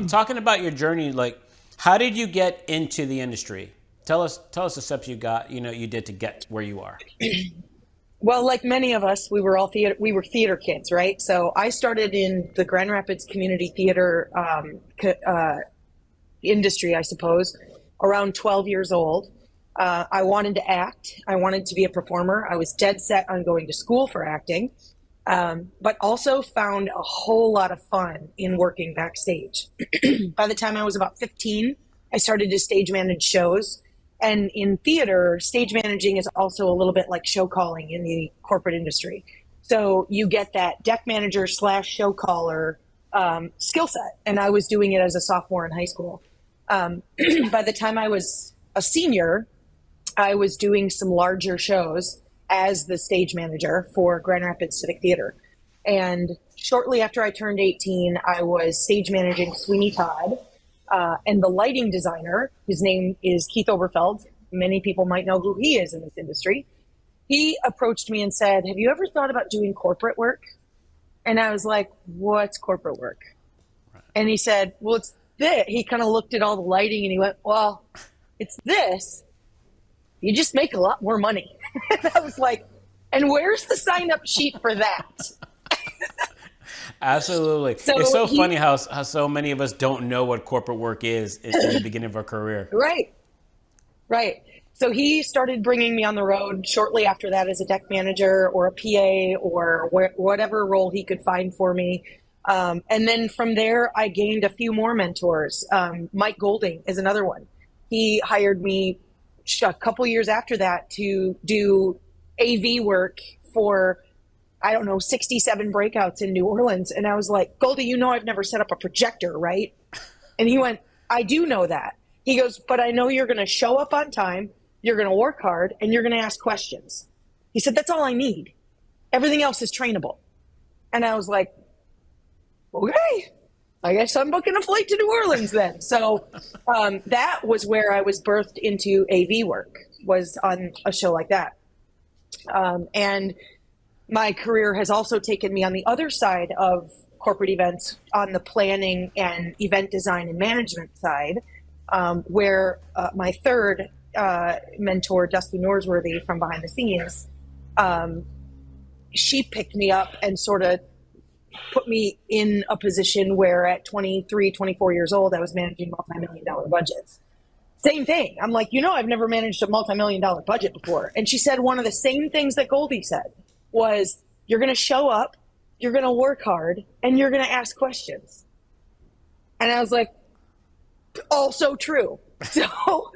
talking about your journey, like how did you get into the industry? Tell us the steps you did to get where you are. Well, like many of us, we were theater kids, right? So I started in the Grand Rapids community theater industry, I suppose, around 12 years old. I wanted to act. I wanted to be a performer. I was dead set on going to school for acting, but also found a whole lot of fun in working backstage. By the time I was about 15, I started to stage manage shows. And in theater, stage managing is also a little bit like show calling in the corporate industry. So you get that deck manager / show caller skill set. And I was doing it as a sophomore in high school. By the time I was a senior, I was doing some larger shows as the stage manager for Grand Rapids Civic Theater. And shortly after I turned 18, I was stage managing Sweeney Todd. And the lighting designer, his name is Keith Oberfeld. Many people might know who he is in this industry. He approached me and said, "Have you ever thought about doing corporate work?" And I was like, "What's corporate work?" Right. And he said, "Well, it's this." He kind of looked at all the lighting and he went, "Well, it's this. You just make a lot more money." And I was like, "And where's the sign-up sheet for that?" Absolutely. So it's so funny how so many of us don't know what corporate work is in the beginning of our career. Right. So he started bringing me on the road shortly after that as a deck manager or a PA or whatever role he could find for me. And then from there, I gained a few more mentors. Mike Golding is another one. He hired me a couple years after that to do AV work for 67 breakouts in New Orleans. And I was like, "Goldie, I've never set up a projector, right?" And he went, "I do know that." He goes, "But I know you're going to show up on time, you're going to work hard, and you're going to ask questions." He said, "That's all I need. Everything else is trainable." And I was like, "Okay, I guess I'm booking a flight to New Orleans then." So that was where I was birthed into AV work, was on a show like that. And my career has also taken me on the other side of corporate events, on the planning and event design and management side, where my third mentor, Dusty Norsworthy from Behind the Scenes, she picked me up and sort of put me in a position where at 23, 24 years old, I was managing multi-million-dollar budgets. Same thing. I'm like, I've never managed a multi-million-dollar budget before. And she said one of the same things that Goldie said was, "You're going to show up, you're going to work hard, and you're going to ask questions." And I was like, also true. So